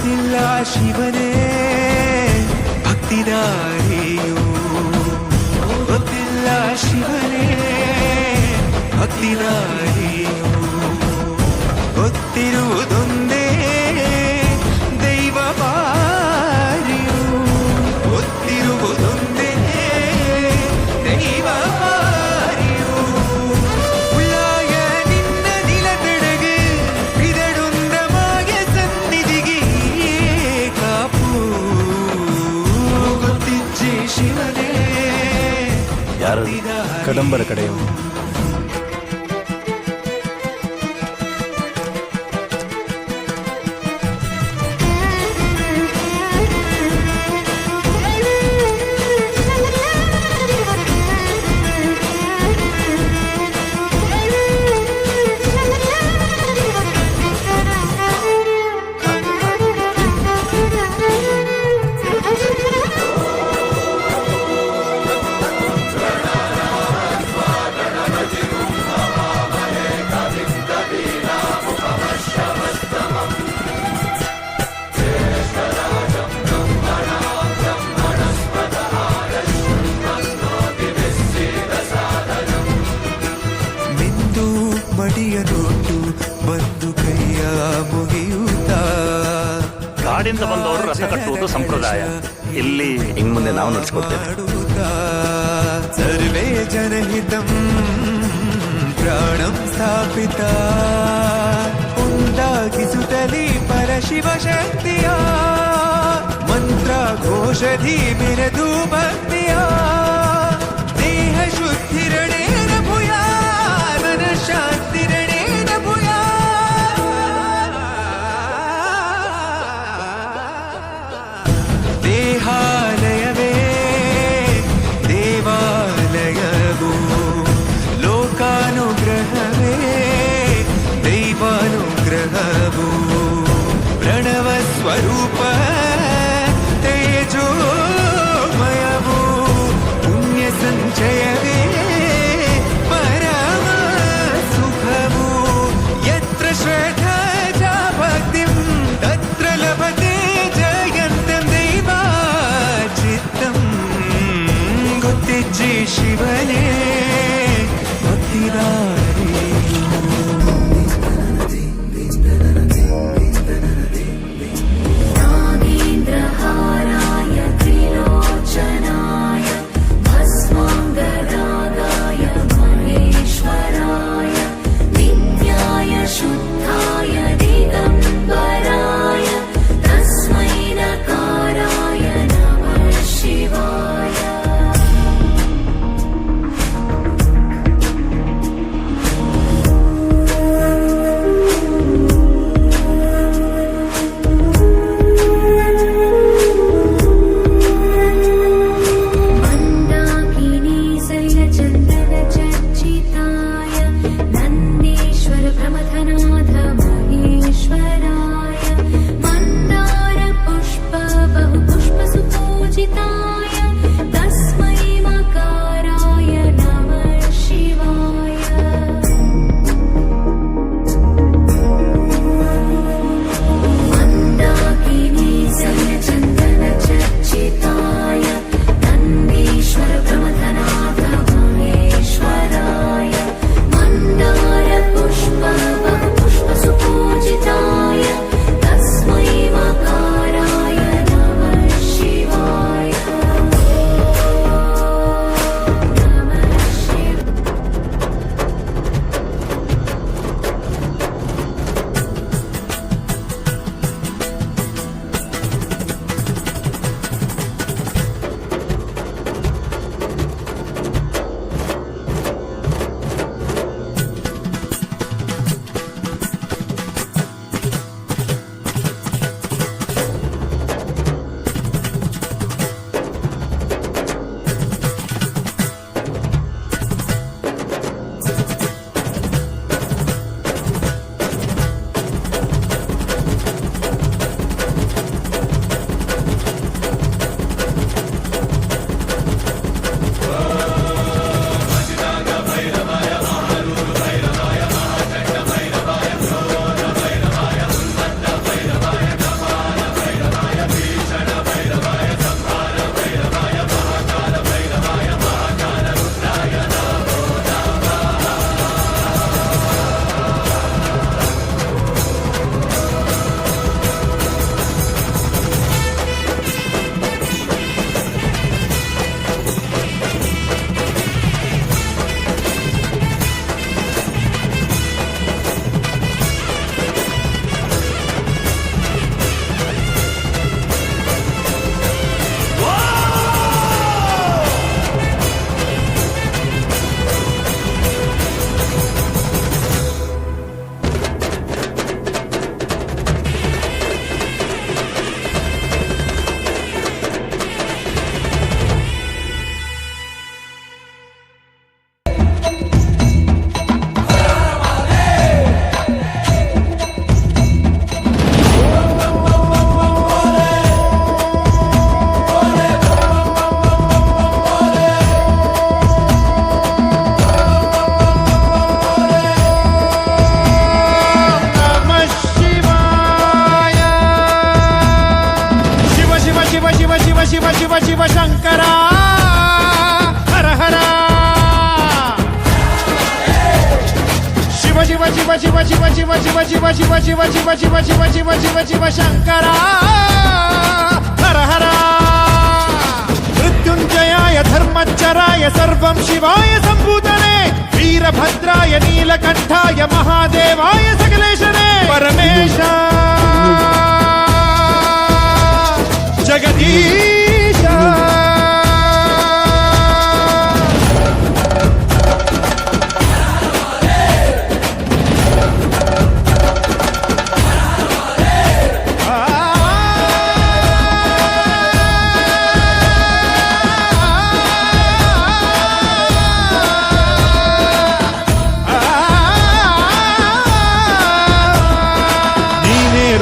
ಗೊತ್ತಿಲ್ಲ ಶಿವನೇ ಭಕ್ತಿದಾರಿಯು, ಗೊತ್ತಿಲ್ಲ ಶಿವನೇ ಭಕ್ತಿದಾರಿಯು, ಗೊತ್ತಿರುವುದೊಂದೇ ದೈವ ಬಾರಿಯು, ಗೊತ್ತಿರುವುದೊಂದೇ ದೈವ ಬಾರಿಯು. ಉಳ್ಳಾಯ ನಿನ್ನ ನಿಲಕಡೆಗೆ ಇದಡೊಂದ ಮಾಯ ಸನ್ನಿಧಿಗೆ ಕಾಪು, ಗೊತ್ತಿಜ್ಜೆ ಶಿವನೇ ಯಾರು ಕದಂಬರ ಕಡೆಯವರು. ಮಡಿಯನೊಟ್ಟು ಬಂದು ಕೈಯ ಮುಗಿಯುತ್ತ ಕಾಡಿಂದ ಬಂದವರು ರಥ ಕಟ್ಟುವುದು ಸಂಪ್ರದಾಯ. ಇಲ್ಲಿ ಇನ್ ಮುಂದೆ ನಾವು ನಡೆಸ್ಕೊಡ್ತೇವೆ. ಸರ್ವೇ ಜನಹಿತಂ ಪ್ರಾಣಂ ಸ್ಥಾಪಿತ ಉಂಟಾಗಿಸುತ್ತಲೇ ಪರಶಿವ ಶಕ್ತಿಯ ಮಂತ್ರ ಘೋಷಧಿ ಮೆರೆದು ಭಕ್ತಿಯ ದೇಹ ಶುದ್ಧಿರಣೇನ ಭೂಯಾ ಮನ ಶಾಂತಿರಣೇನ ಭೂಯಾ. ದೇಹಾಲಯವೇ ದೇವಾಲಯವು, ಲೋಕಾನುಗ್ರಹವೇ ದೈವಾನುಗ್ರಹವು, ಪ್ರಣವ ಸ್ವರೂಪ ತೇಜೋಮಯವು ಶಿವ ಶಿವ ಶಿವ ಶಂಕರ ಹರ ಹರ ಶಿವ ಶಿವ ಶಿವ ಶಿವ ಶಿವ ಶಿವ ಶಿವ ಶಿವ ಶಿವ ಶಿವ ಶಿವ ಶಿವ ಶಿವ ಶಿವ ಶಿವ ಶಿವ ಶಂಕರ ಹರ ಹರ ಮೃತ್ಯುಂಜಯಾಯ ಧರ್ಮಚ್ಚರಾಯ ಸರ್ವಂ ಶಿವಾಯ ಸಂಭೂತನೆ ವೀರಭದ್ರಾಯ ನೀಲಕಂಠಾಯ ಮಹಾದೇವಾಯ ಸಕಲೇಶನೇ ಪರಮೇಶ ಜಗದೀಶ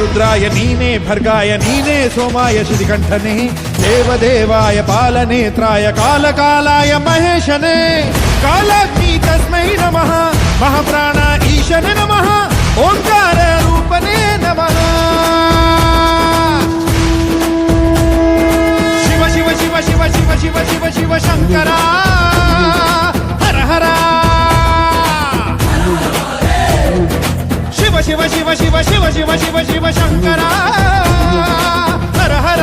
ರುದ್ರಾಯ ನೀನೇ ಭರ್ಗಾಯ ನೀನೇ ಸೋಮಾಯ ಶ್ರೀಕಂಠನೇ ದೇವದೇವಾಯ ಪಾಲನೇತ್ರಾಯ ಕಾಲಕಾಲಾಯ ಮಹೇಶನೇ ಕಾಲಾಗ್ನಿ ತಸ್ಮೈ ನಮಃ ಮಹಾಪ್ರಾಣ ಈಶನೇ ನಮಃ ಓಂಕಾರ ರೂಪನೇ ನಮಃ ಶಿವ ಶಿವ ಶಿವ ಶಿವ ಶಿವ ಶಿವ ಶಿವ ಶಿವ ಶಂಕರ ಹರ ಹರ ಶಿವ ಶಿವ ಶಿವ ಶಿವ ಶಿವ ಶಿವ ಶಿವ ಶಿವ ಶಂಕರ ಹರ ಹರ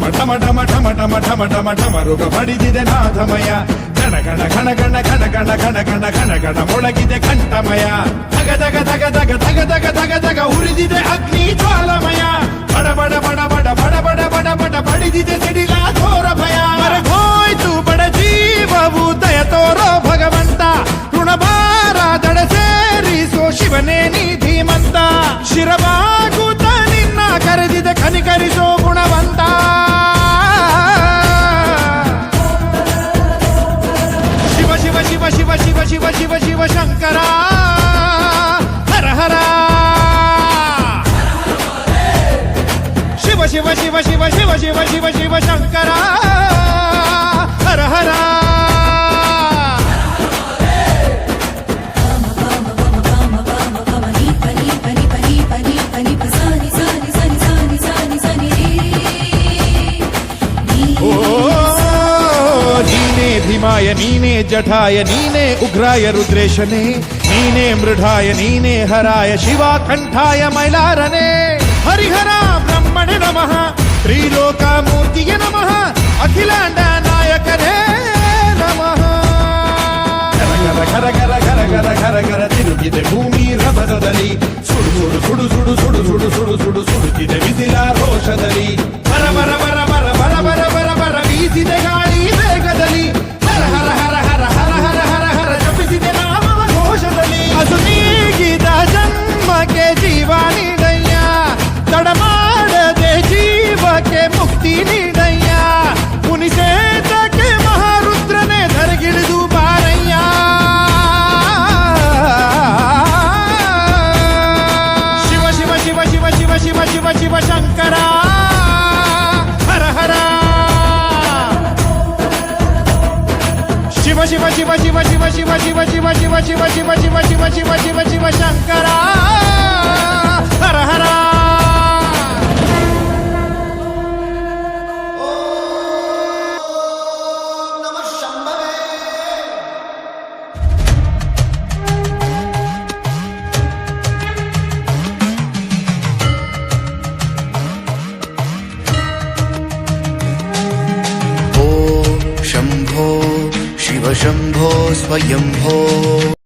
ಢಮ ಢಮ ಢಮ ಢಮ ಢಮ ಢಮ ಢಮರುಗ ಬಡಿದಿದೆ ನಾಥಮಯ ಗಣ ಗಣ ಘಣ ಗಣ ಘಣ ಗಣ ಘಣ ಗಣ ಘಣ ಗಣ ಮೊಳಗಿದೆ ಕಂಠಮಯ ಧಗ ಧಗ ಧಗ ಧಗ ಧಗ ಧಗ ಧಗ ಧಗ ಉರಿದಿದೆ ಅಗ್ನಿ ಜ್ವಾಲಮಯ ಬಡ ಬಡ ಬಡ ಬಡ ಬಡ ಬಡ ಬಡ ಬಡ ಬಡಿದಿದೆ ಸಿಡಿಲ ಘೋರ ಭಯ ಹೋಯ್ತು ಬಡ ಜೀವವು ದಯ ತೋರೋ ಭಗವಂತ ಋಣಭಾರ ದಡ ಸೇರಿಸೋ ಶಿವನೇ ನೀ ಧೀಮಂತ ಶಿರವಾಗುತ್ತ ನಿನ್ನ ಕರೆದಿದೆ ಕನಿಕರಿಸೋ ಗುಣವಂತ ಶಿವ ಶಿವ ಶಿವ ಶಿವ ಶಿವ ಶಿವ ಶಿವ ಶಂಕರ ಹರ ಹರ ಶಿವ ಶಿವ ಶಿವ ಶಿವ ಶಿವ ಶಿವ ಶಿವ ಶಿವ ಶಂಕರ ಹರ ಹರ ಭೀಮಾಯ ನೀನೇ ಜಠಾಯ ನೀನೇ ಉಗ್ರಾಯ ರುದ್ರೇಶನೇ ನೀನೇ ಮೃಢಾಯ ನೀನೇ ಹರಾಯ ಶಿವ ಕಂಠಾಯ ಮೈಲಾರನೇ ಹರಿಹರ ಬ್ರಹ್ಮಣೆ ನಮಃ ತ್ರಿಲೋಕ ಮೂರ್ತಿಗೆ ನಮಃ ಅಖಿಲಾಂಡ ನಾಯಕರೇ ನಮಃ ಘರ ಘರ ಘರ ಘರ ಘರ ಘರ ತಿರುಗಿದೆ ಭೂಮಿ ರಭಸದಲ್ಲಿ ಸುಡು ಸುಡು ಸುಡು ಸುಡು ಸುಡು ಸುಡು ಸುಡು ಸುಡು ಸುಡುತ್ತಿದೆ ಬಿಸಿಲ ರೋಷದಲ್ಲಿ ಬರ ಬರ ಬರ ಬರ ಬರ ಬರ ಬರ ಬರ ಬೀಸಿದೆ ಗಾಳಿ ವೇಗದಲ್ಲಿ ಹರ ಹರ ಹರ ಹರ ಹರ ಹರ ಹರ ಹರ ಜಪಿಸಿದೆ ನಾಮವ ಘೋಷದಲ್ಲಿ ಅದು ನೀಗಿದ ಜನ್ಮಕ್ಕೆ ಜೀವ ನೀಡಯ್ಯ ತಡ ಮಾಡದೆ ಜೀವಕ್ಕೆ ಮುಕ್ತಿ ನೀಡಯ್ಯ ಮುನಿಸೇತಕ್ಕೆ ಮಹಾರುದ್ರನೇ ಧರೆಗಿಳಿದು ಬಾರಯ್ಯ ಶಿವ ಶಿವ ಶಿವ ಶಿವ ಶಿವ ಶಿವ ಶಿವ ಶಿವ ಶಂಕರ ಹರ ಹರ ಶಿವ ಶಿವ ಶಿವ ಶಿವ ಶಿವ ಶಿವ ಶಿವ ಶಿವ ಶಿವ ಶಿವ ಶಿವ ಶಿವ ಶಿವ ಶಿವ ಶಿವ ಶಿವ ಶಂಕರ ಹರ ಹರ शम्भो शिव शम्भो स्वयम्भो